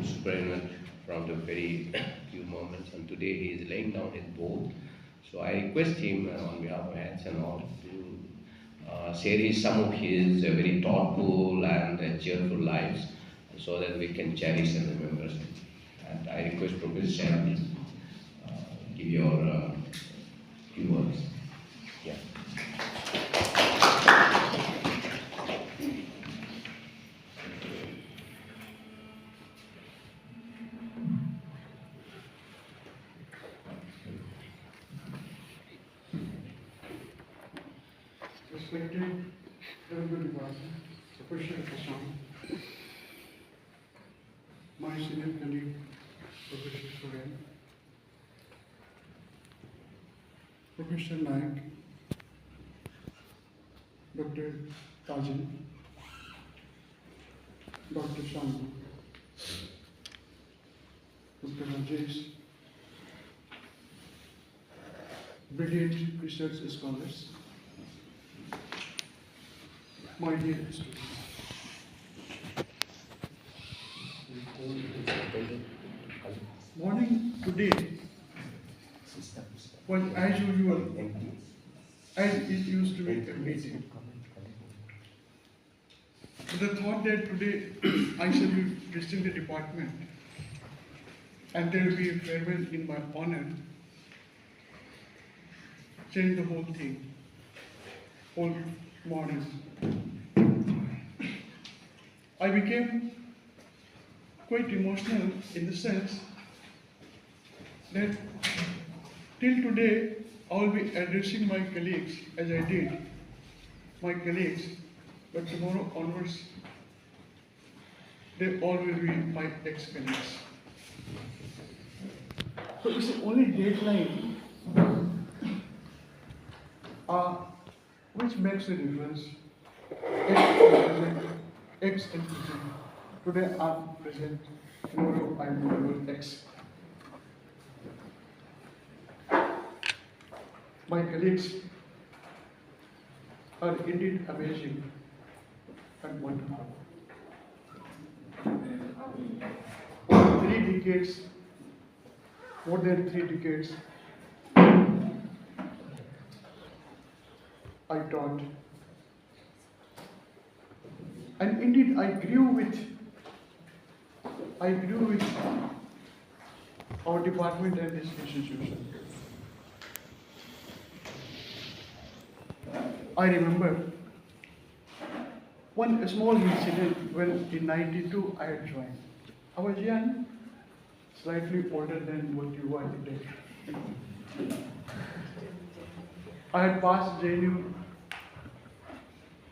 superintendent from the very few moments, and today he is laying down his board. So I request him on behalf of heads and all to share some of his very thoughtful and cheerful lives, so that we can cherish and remember him. And I request Professor Singh, give your few words. Yeah. Respected Honorable Department, Professor Singh, my senior colleague, Professor Soren, Professor Naik, Dr. Tajin, Dr. Shangu, Dr. Rajesh, brilliant research scholars, my dear students. Morning today was as usual, as it used to be a meeting. With the thought that today I shall be visiting the department and there will be a farewell in my honor, changed the whole thing, whole morning. I became quite emotional in the sense that till today I will be addressing my colleagues as I did my colleagues, but tomorrow onwards they all will be my ex-colleagues. So it's the only deadline which makes the difference. Ex and present. Today I'm present, tomorrow I will be ex. My colleagues are indeed amazing and wonderful. 3 decades, more than 3 decades, I taught. And indeed I grew with our department and this institution. I remember one small incident when in '92 I had joined. I was young, slightly older than what you are today. I had passed JNU.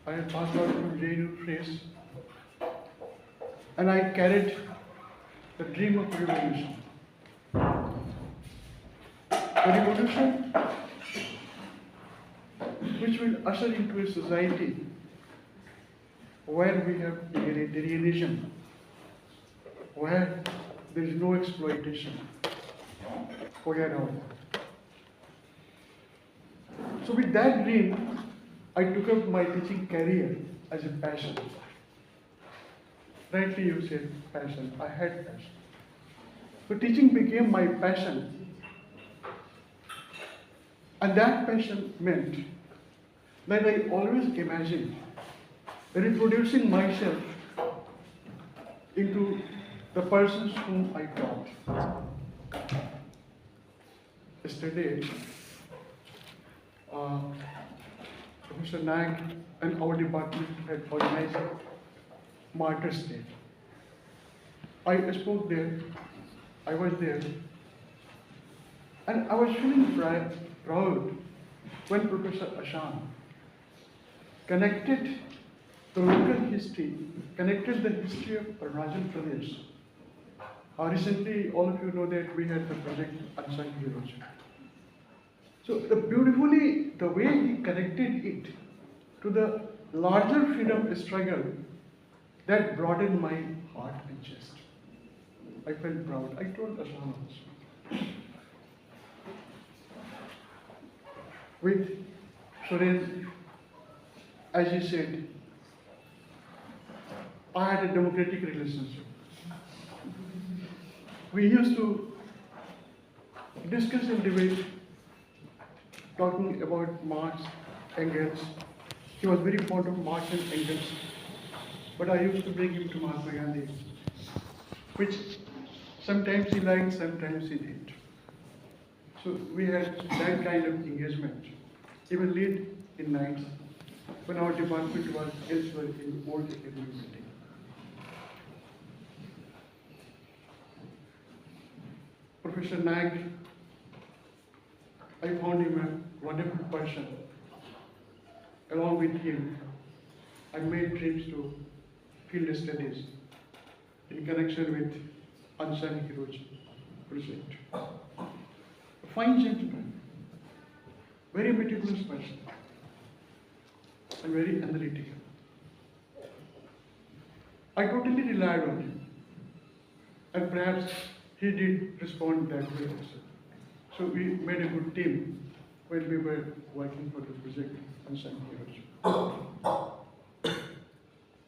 I had passed out from JNU phrase, and I carried the dream of revolution. The revolution which will usher into a society where we have egalitarianism, where there is no exploitation. Forget all that. So with that dream, I took up my teaching career as a passion. Rightly you said passion. I had passion. So teaching became my passion. And that passion meant that I always imagined reproducing myself into the persons whom I taught. Yesterday, Professor Naik and our department had organized Martyrs' Day. I spoke there, I was there, and I was feeling proud when Professor Ashan connected the local history, connected the history of Arunachal Pradesh. Recently, all of you know that we had the project Unsung Heroes. So the way he connected it to the larger freedom struggle, that broadened my heart and chest. I felt proud. I told Ashan also. With Soren, as he said, I had a democratic relationship. We used to discuss and debate, talking about Marx, Engels. He was very fond of Marx and Engels, but I used to bring him to Mahatma Gandhi, which sometimes he liked, sometimes he didn't. So we had that kind of engagement, even late in nights, when our department was elsewhere in the old academy building. Professor Nag, I found him a wonderful person. Along with him, I made trips to field studies in connection with Unsung Heroes project. A fine gentleman, very meticulous person, and very analytical. I totally relied on him, and perhaps he did respond that way also. So we made a good team when we were working for the project Unsung Heroes.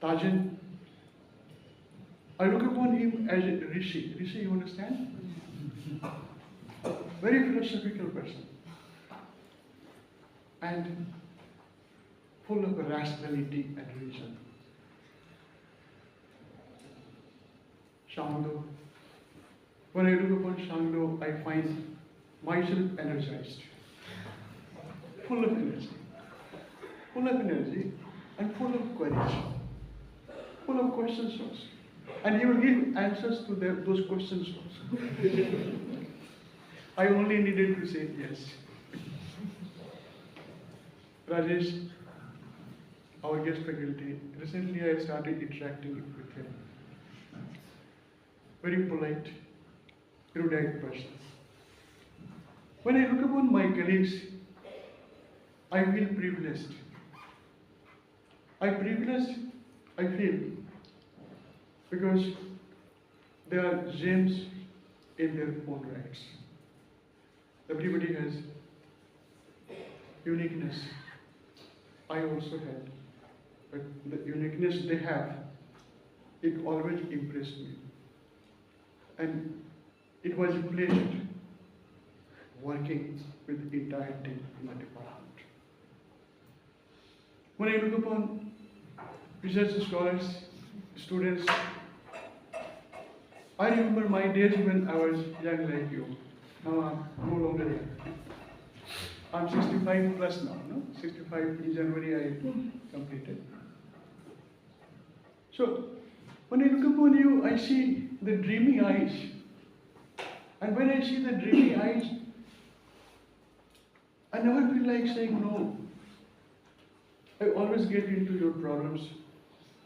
Tajan, I look upon him as a rishi. Rishi, you understand? Very philosophical person. And full of rationality and reason. Shangdo. When I look upon Shangdo, I find myself energized. Full of energy. Full of energy and full of courage. Full of questions also. And he will give answers to those questions also. I only needed to say yes. Rajesh, our guest faculty, recently I started interacting with him. Very polite, erudite person. When I look upon my colleagues, I feel privileged. I feel, because they are gems in their own rights. Everybody has uniqueness. I also had, but the uniqueness they have, it always impressed me. And it was a pleasure working with the entire team in the department. When I look upon research scholars, students, I remember my days when I was young like you. Now I'm no longer young. I'm 65 plus now, no? 65 in January I completed. So, when I look upon you, I see the dreamy eyes. And when I see the dreamy eyes, I never feel like saying no. I always get into your problems.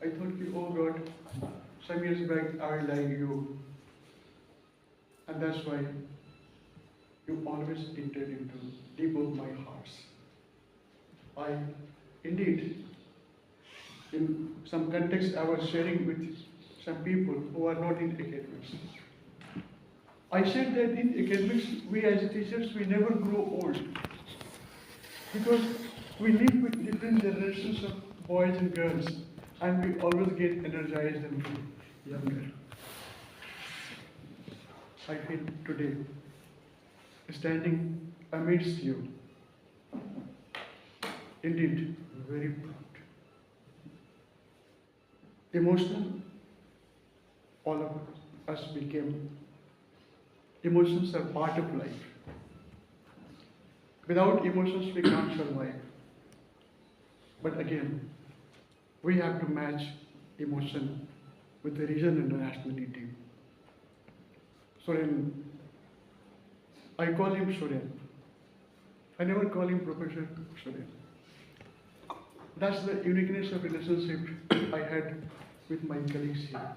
I thought, oh God, some years back I like you. And that's why you always entered into deep of my hearts. Indeed, in some context I was sharing with some people who are not in academics. I said that in academics, we as teachers, we never grow old. Because we live with different generations of boys and girls, and we always get energized and feel younger. I feel today, standing amidst you, indeed very proud. Emotional, all of us became. Emotions are part of life. Without emotions, we can't survive. But again, we have to match emotion with the reason and the rationality. Soren, I call him Soren. I never call him Professor Soren. That's the uniqueness of relationship I had with my colleagues here.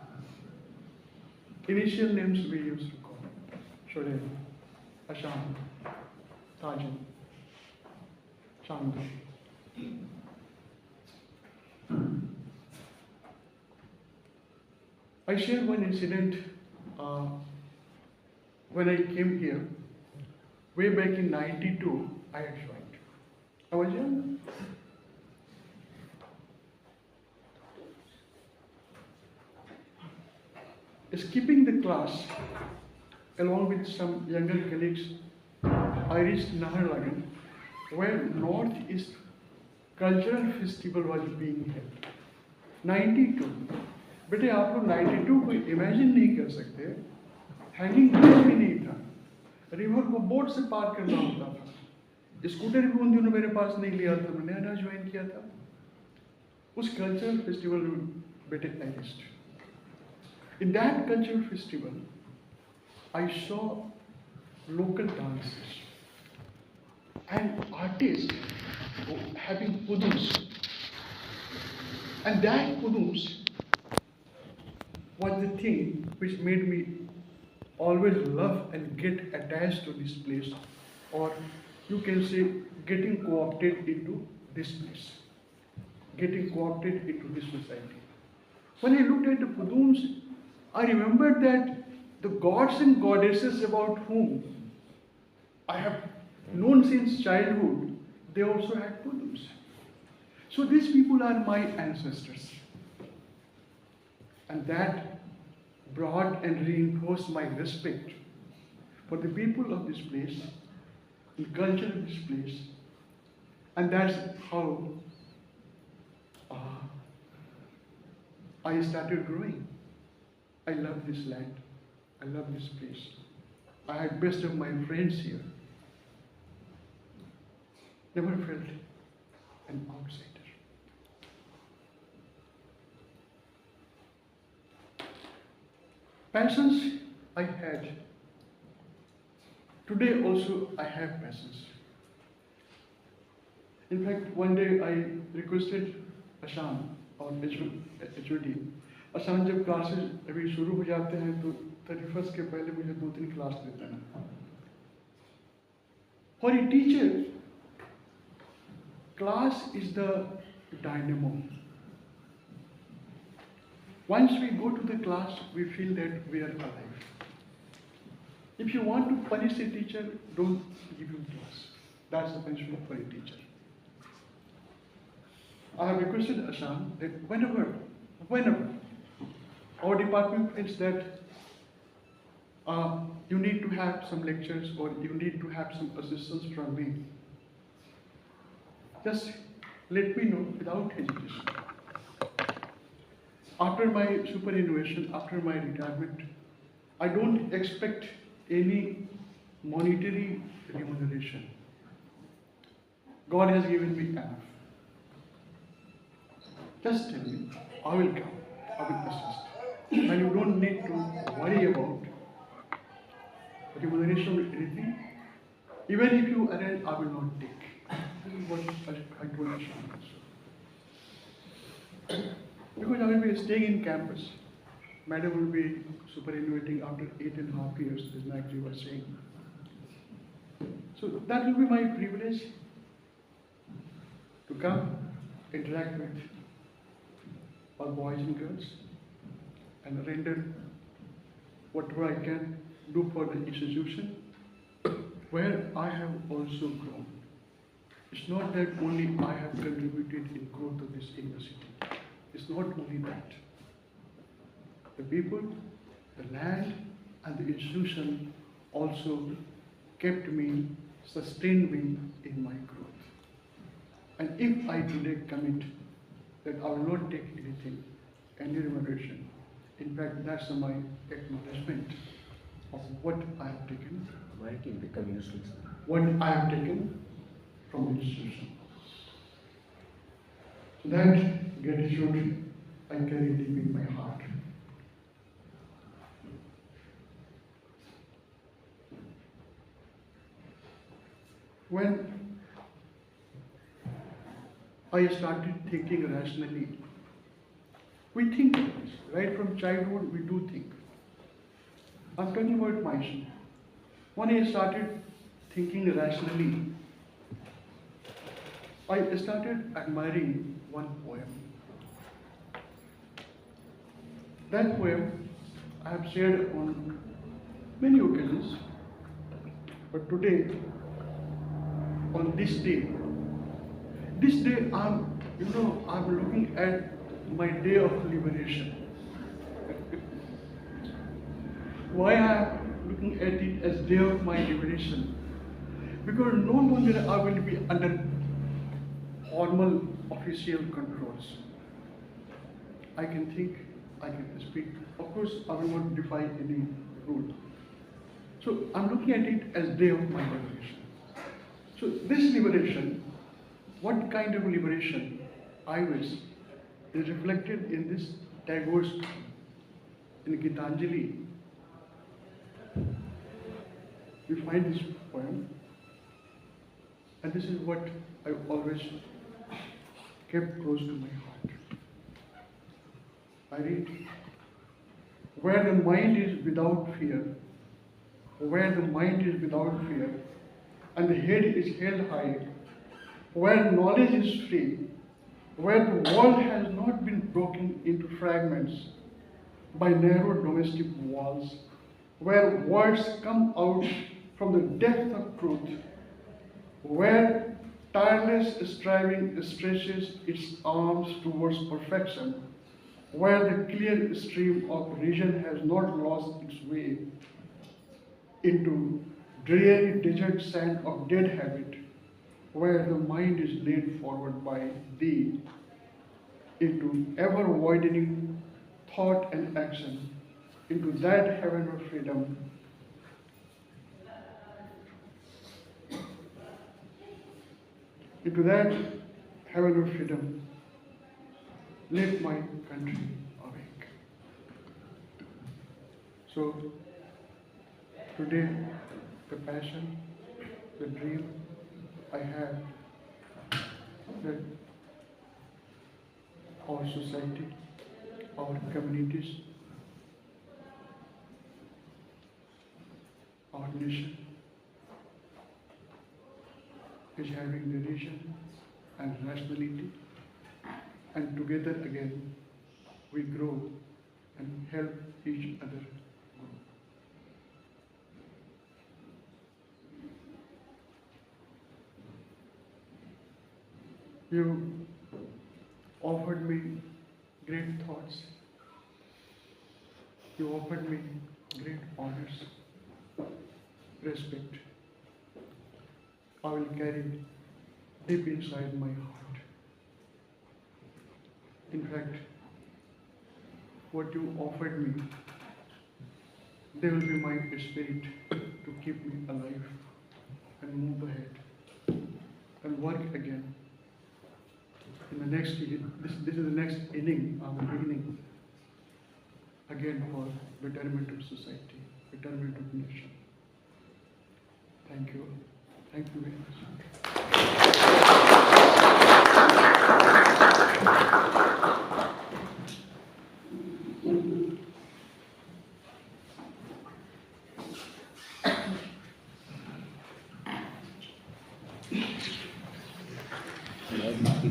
Initial names we used to call Soren, Asham, Tajan, Chandra. I share one incident when I came here. Way back in '92, I had joined. I was young. Skipping the class along with some younger colleagues, I reached Naharlagan, where Northeast Cultural Festival was being held. 92. बेटे आप लोग 92 को imagine नहीं कर सकते, hanging bridge भी नहीं था, रिवर को बोट से पार करना होता था, स्कूटर भी उन दिनों मेरे पास नहीं लिया था, मैंने नया ज्वाइन किया था। उस कल्चरल फेस्टिवल में बेटे I reached. In that cultural festival, I saw local dances and artists having kudums. And that kudums was the thing which made me always love and get attached to this place, or you can say getting co-opted into this place, getting co-opted into this society. When I looked at the kudums, I remembered that the gods and goddesses about whom I have known since childhood, they also had kudums. So these people are my ancestors. And that brought and reinforced my respect for the people of this place, the culture of this place. And that's how I started growing. I love this land. I love this place. I had best of my friends here. Never felt an outsider. Passions I had. Today also I have passions. In fact, one day I requested Ashan और HOD, असान जब classes अभी शुरू हो जाते हैं तो 31st के पहले मुझे 2-3 क्लास देते हैं. For a teacher, class is the dynamo. Once we go to the class, we feel that we are alive. If you want to punish a teacher, don't give him class. That's the punishment for a teacher. I have requested Ashan that whenever our department thinks that you need to have some lectures or you need to have some assistance from me, just let me know without hesitation. After my superannuation, after my retirement, I don't expect any monetary remuneration. God has given me enough. Just tell me, I will come, I will assist. And you don't need to worry about remuneration or anything. Even if you arrange, I will not take. This is what I told Ashan also. Because I will be staying in campus. Madam will be superannuating after 8.5 years, as Nagji was saying. So that will be my privilege to come, interact with all boys and girls, and render whatever I can do for the institution where I have also grown. It's not that only I have contributed in growth of this university. It's not only that. The people, the land, and the institution also kept me, sustained me in my growth. And if I today commit that I will not take anything, any remuneration, in fact, that's my acknowledgement of what I have taken. Why it will become useless? What I have taken from the institution. So that gratitude I carry deep in my heart. When I started thinking rationally, we think, right from childhood we do think. I'm talking about myself. When I started thinking rationally, I started admiring one poem. That poem I have shared on many occasions, but today, on this day I'm looking at my day of liberation. Why I am looking at it as day of my liberation, because no longer I will be under formal official controls. I can think, I can speak. Of course, I will not defy any rule. So I'm looking at it as day of my liberation. So this liberation, what kind of liberation I wish is reflected in this Tagore's in Gitanjali. We find this poem, and this is what I always kept close to my heart. I read, where the mind is without fear, where the mind is without fear, and the head is held high, where knowledge is free, where the world has not been broken into fragments by narrow domestic walls, where words come out from the depth of truth, where tireless striving stretches its arms towards perfection, where the clear stream of reason has not lost its way into dreary desert sand of dead habit, where the mind is led forward by thee into ever-widening thought and action, into that heaven of freedom, into that heaven of freedom, let my country awake. So, today, the passion, the dream I have that our society, our communities, our nation is having the vision and rationality, and together again we grow and help each other grow. You offered me great thoughts. You offered me great honors, respect. I will carry deep inside my heart. In fact, what you offered me, they will be my spirit to keep me alive and move ahead and work again. In the next year, this is the next inning, I'm beginning again for betterment of society, betterment of nation. Thank you. Thank you very much.